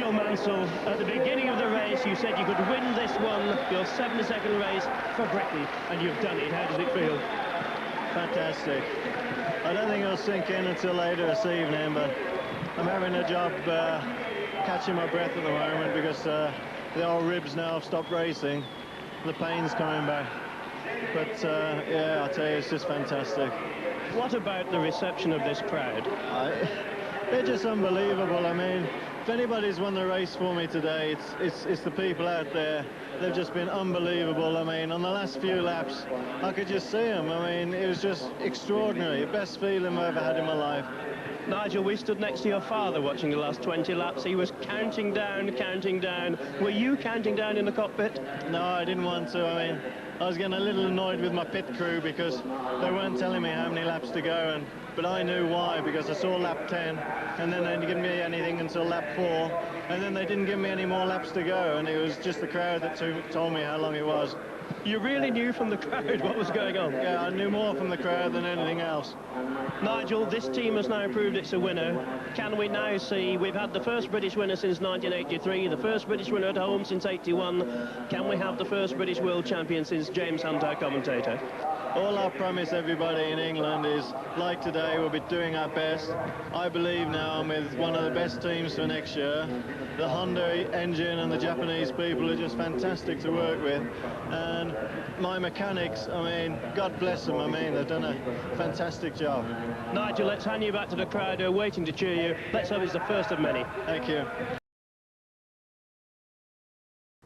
Nigel Mansell, at the beginning of the race, you said you could win this one, your 7-second race for Britain, and you've done it. How does it feel? Fantastic. I don't think it'll sink in until later this evening, but I'm having a job catching my breath at the moment because the old ribs now have stopped racing. The pain's coming back. But yeah, I tell you, it's just fantastic. What about the reception of this crowd? They're just unbelievable. I mean, if anybody's won the race for me today, it's the people out there. They've just been unbelievable. I mean, on the last few laps, I could just see them. I mean, it was just extraordinary. Best feeling I've ever had in my life. Nigel, we stood next to your father watching the last 20 laps. He was counting down, counting down. Were you counting down in the cockpit? No, I didn't want to. I mean, I was getting a little annoyed with my pit crew because they weren't telling me how many laps to go, but I knew why, because I saw lap 10, and then they didn't give me anything until lap 4, and then they didn't give me any more laps to go, and it was just the crowd that told me how long it was. You really knew from the crowd what was going on? Yeah, I knew more from the crowd than anything else. Nigel, this team has now proved it's a winner. Can we now see, we've had the first British winner since 1983, the first British winner at home since 81. Can we have the first British world champion since James Hunt, our commentator? All I promise everybody in England is, like today, we'll be doing our best. I believe now I'm with one of the best teams for next year. The Honda engine and the Japanese people are just fantastic to work with. And my mechanics, I mean, God bless them. I mean, they've done a fantastic job. Nigel, let's hand you back to the crowd who are waiting to cheer you. Let's hope it's the first of many. Thank you.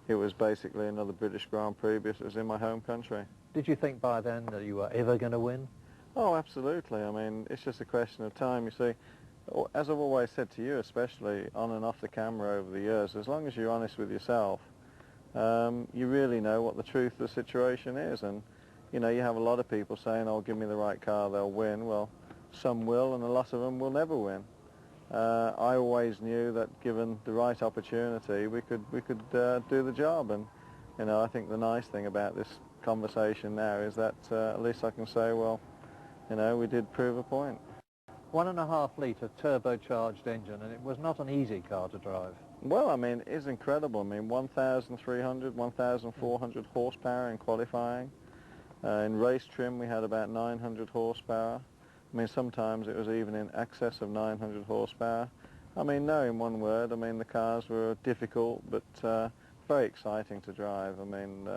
It was basically another British Grand Prix because it was in my home country. Did you think by then that you were ever going to win? Oh, absolutely. I mean, it's just a question of time. You see, as I've always said to you, especially on and off the camera over the years, as long as you're honest with yourself, you really know what the truth of the situation is. And, you know, you have a lot of people saying, oh, give me the right car, they'll win. Well, some will, and a lot of them will never win. I always knew that given the right opportunity, we could do the job. And, you know, I think the nice thing about this conversation now is that at least I can say, well, you know, we did prove a point. 1.5 litre turbocharged engine, and it was not an easy car to drive. Well, I mean, it's incredible. I mean, 1,300, 1,400 horsepower in qualifying. In race trim, we had about 900 horsepower. I mean, sometimes it was even in excess of 900 horsepower. I mean, no, in one word, I mean, the cars were difficult, but very exciting to drive. I mean,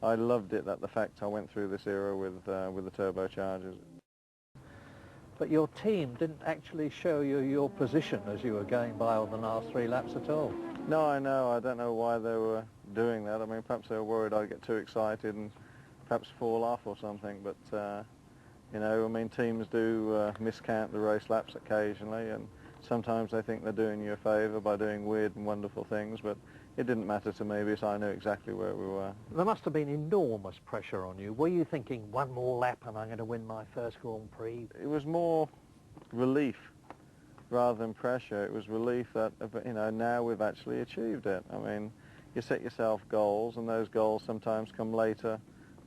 I loved it, the fact I went through this era with the turbochargers. But your team didn't actually show you your position as you were going by on the last 3 laps at all. No, I know. I don't know why they were doing that. I mean, perhaps they were worried I'd get too excited and perhaps fall off or something, but you know, I mean, teams do miscount the race laps occasionally, and sometimes they think they're doing you a favour by doing weird and wonderful things, but it didn't matter to me because I knew exactly where we were. There must have been enormous pressure on you. Were you thinking, one more lap and I'm going to win my first Grand Prix? It was more relief rather than pressure. It was relief that, you know, now we've actually achieved it. I mean, you set yourself goals, and those goals sometimes come later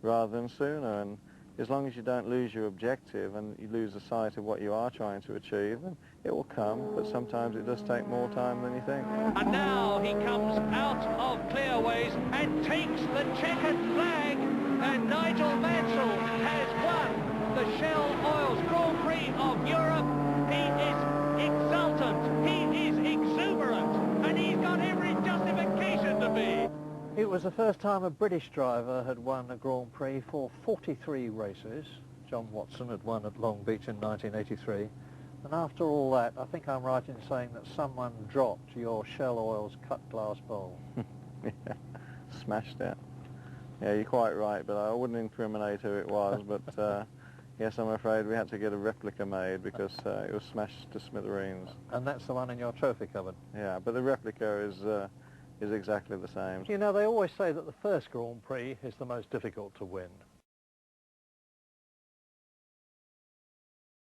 rather than sooner, and as long as you don't lose your objective and you lose the sight of what you are trying to achieve, then it will come, but sometimes it does take more time than you think. And now he comes out of clearways and takes the checkered flag, and Nigel Mansell has won the Shell Oils Grand Prix of Europe. He is exultant, he is exuberant, and he's got every justification to be. It was the first time a British driver had won a Grand Prix for 43 races. John Watson had won at Long Beach in 1983. And after all that, I think I'm right in saying that someone dropped your Shell Oils cut glass bowl. Yeah, smashed it. Yeah, you're quite right, but I wouldn't incriminate who it was, but yes, I'm afraid we had to get a replica made because it was smashed to smithereens. And that's the one in your trophy cupboard? Yeah, but the replica is exactly the same. You know, they always say that the first Grand Prix is the most difficult to win.